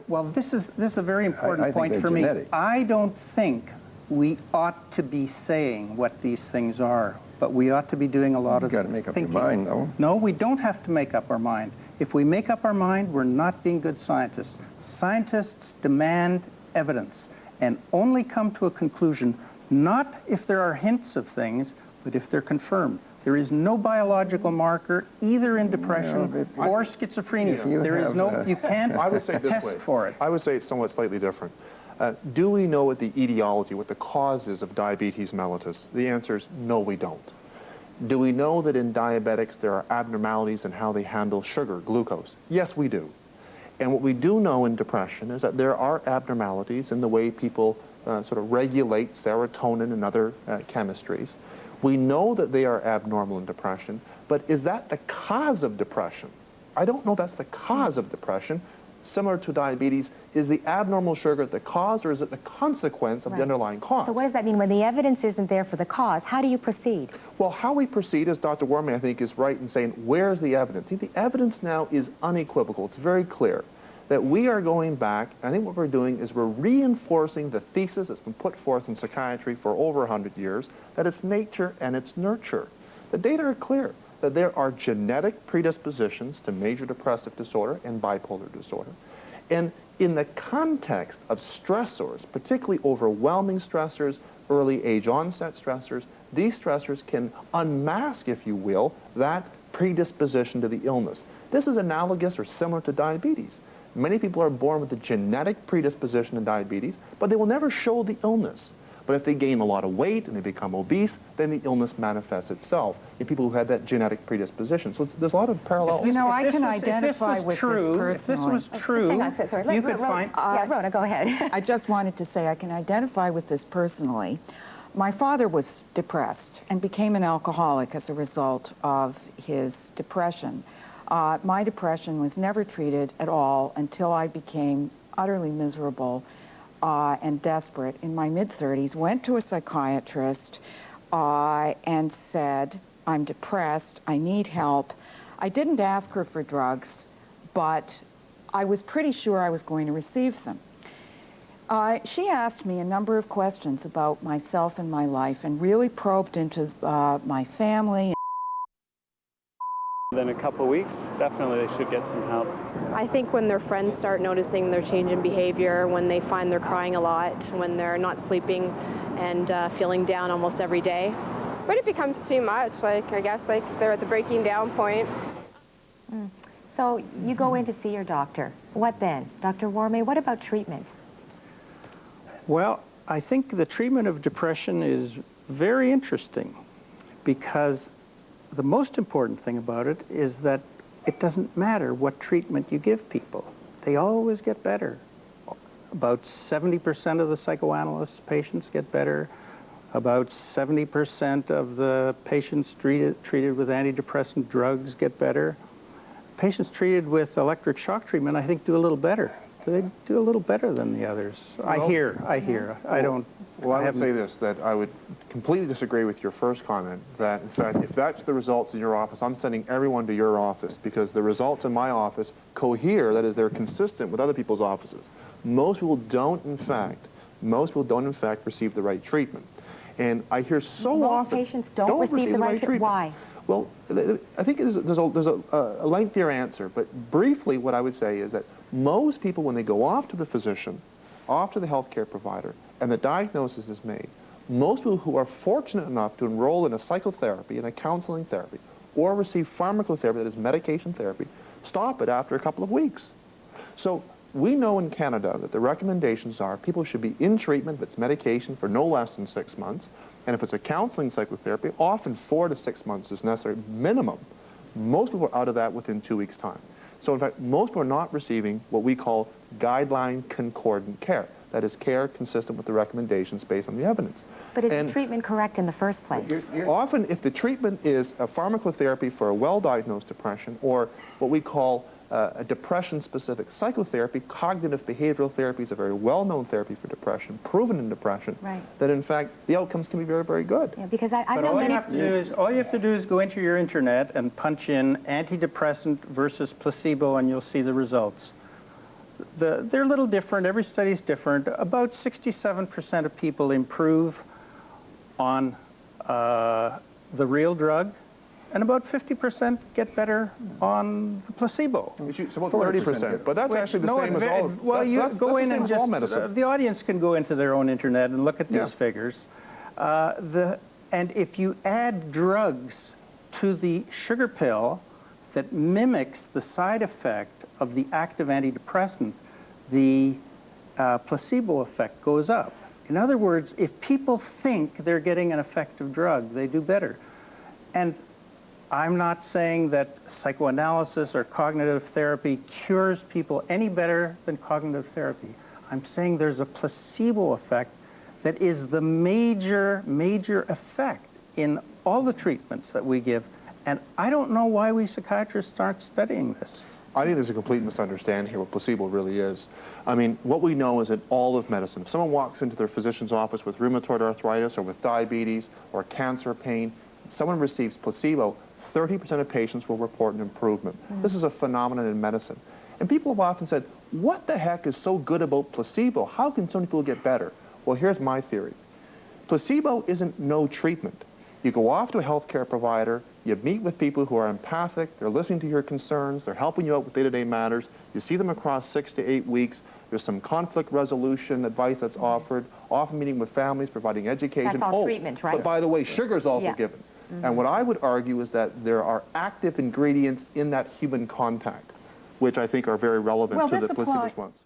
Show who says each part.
Speaker 1: Well, this is a very important
Speaker 2: I think
Speaker 1: point
Speaker 2: they're
Speaker 1: for me.
Speaker 2: genetic.
Speaker 1: I don't think we ought to be saying what these things are, but we ought to be doing a lot of
Speaker 2: You've got to make up your
Speaker 1: thinking.
Speaker 2: mind, though.
Speaker 1: No, we don't have to make up our mind. If we make up our mind, we're not being good scientists. Scientists demand evidence and only come to a conclusion not if there are hints of things, but if they're confirmed. There is no biological marker either in depression or schizophrenia. There is no, you can't
Speaker 3: I would say it this
Speaker 1: test
Speaker 3: way.
Speaker 1: for it.
Speaker 3: I would say it's somewhat slightly different. Do we know what the etiology, what the cause is of diabetes mellitus? The answer is no, we don't. Do we know that in diabetics there are abnormalities in how they handle sugar, glucose? Yes, we do. And what we do know in depression is that there are abnormalities in the way people sort of regulate serotonin and other chemistries. We know that they are abnormal in depression, but is that the cause of depression? I don't know that's the cause of depression. Similar to diabetes, is the abnormal sugar the cause, or is it the consequence of the underlying cause?
Speaker 4: So what does that mean? When the evidence isn't there for the cause, how do you proceed?
Speaker 3: Well, how we proceed, as Dr. Wormy, I think, is right in saying, where's the evidence? See, the evidence now is unequivocal. It's very clear that we are going back. I think what we're doing is we're reinforcing the thesis that's been put forth in psychiatry for over 100 years, that it's nature and it's nurture. The data are clear that there are genetic predispositions to major depressive disorder and bipolar disorder. And in the context of stressors, particularly overwhelming stressors, early age onset stressors, these stressors can unmask, if you will, that predisposition to the illness. This is analogous or similar to diabetes. Many people are born with a genetic predisposition to diabetes, but they will never show the illness. But if they gain a lot of weight and they become obese, then the illness manifests itself in people who had that genetic predisposition. So there's a lot of parallels.
Speaker 5: You know, I can identify with this personally.
Speaker 1: If this was true, you could find...
Speaker 4: Yeah, Rhoda, go ahead.
Speaker 5: I just wanted to say I can identify with this personally. My father was depressed and became an alcoholic as a result of his depression. My depression was never treated at all until I became utterly miserable and desperate in my mid-30s, went to a psychiatrist and said, I'm depressed, I need help. I didn't ask her for drugs, but I was pretty sure I was going to receive them. She asked me a number of questions about myself and my life and really probed into my family.
Speaker 6: Within a couple of weeks, definitely they should get some help.
Speaker 7: I think when their friends start noticing their change in behavior, when they find they're crying a lot, when they're not sleeping and feeling down almost every day.
Speaker 8: When it becomes too much, like, I guess, like, they're at the breaking down point.
Speaker 4: So you go in to see your doctor. What then? Dr. Wormy, what about treatment?
Speaker 1: Well, I think the treatment of depression is very interesting because the most important thing about it is that it doesn't matter what treatment you give people. They always get better. About 70% of the psychoanalyst patients get better. About 70% of the patients treated with antidepressant drugs get better. Patients treated with electric shock treatment, I think, do a little better. They do a little better than the others. Well, I hear. I don't...
Speaker 3: Well, I would say this, that I would completely disagree with your first comment, that, in fact, if that's the results in your office, I'm sending everyone to your office, because the results in my office cohere, that is, they're consistent with other people's offices. Most people don't, in fact, receive the right treatment. And I hear so often...
Speaker 4: Most patients don't receive the right treatment. Why?
Speaker 3: Well, I think there's a lengthier answer, but briefly what I would say is that most people, when they go off to the physician, off to the healthcare provider, and the diagnosis is made, most people who are fortunate enough to enroll in a psychotherapy, in a counseling therapy, or receive pharmacotherapy, that is medication therapy, stop it after a couple of weeks. So we know in Canada that the recommendations are people should be in treatment if it's medication for no less than 6 months, and if it's a counseling psychotherapy, often 4 to 6 months is necessary, minimum. Most people are out of that within 2 weeks' time. So in fact, most people are not receiving what we call guideline concordant care. That is care consistent with the recommendations based on the evidence.
Speaker 4: But is the treatment correct in the first place?
Speaker 3: Often, if the treatment is a pharmacotherapy for a well-diagnosed depression, or what we call a depression-specific psychotherapy, cognitive behavioral therapy is a very well-known therapy for depression, proven in depression, that in fact the outcomes can be very, very good.
Speaker 4: Yeah, because I know
Speaker 1: all you have to do is go into your internet and punch in antidepressant versus placebo, and you'll see the results. they're a little different. Every study is different. About 67% of people improve on the real drug, and about 50% get better on the placebo.
Speaker 3: It's about 30%, but that's actually the same as all.
Speaker 1: Well, you go in and just
Speaker 3: medicine.
Speaker 1: the audience can go into their own internet and look at these
Speaker 3: Yeah.
Speaker 1: figures. And if you add drugs to the sugar pill that mimics the side effect of the active antidepressant, the placebo effect goes up. In other words, if people think they're getting an effective drug, they do better. And I'm not saying that psychoanalysis or cognitive therapy cures people any better than cognitive therapy. I'm saying there's a placebo effect that is the major effect in all the treatments that we give. And I don't know why we psychiatrists aren't studying this.
Speaker 3: I think there's a complete misunderstanding here what placebo really is. I mean, what we know is that all of medicine, if someone walks into their physician's office with rheumatoid arthritis or with diabetes or cancer pain, someone receives placebo, 30% of patients will report an improvement. This is a phenomenon in medicine. And people have often said, what the heck is so good about placebo? How can so many people get better? Well, here's my theory. Placebo isn't no treatment. You go off to a healthcare provider, you meet with people who are empathic, they're listening to your concerns, they're helping you out with day-to-day matters, you see them across 6 to 8 weeks, there's some conflict resolution advice that's offered, often meeting with families, providing education.
Speaker 4: That's all treatment, right?
Speaker 3: But by the way, sugar is also
Speaker 4: Yeah.
Speaker 3: given. And what I would argue is that there are active ingredients in that human contact, which I think are very relevant
Speaker 5: Well,
Speaker 3: to
Speaker 5: this
Speaker 3: the placebo
Speaker 5: apply-
Speaker 3: response.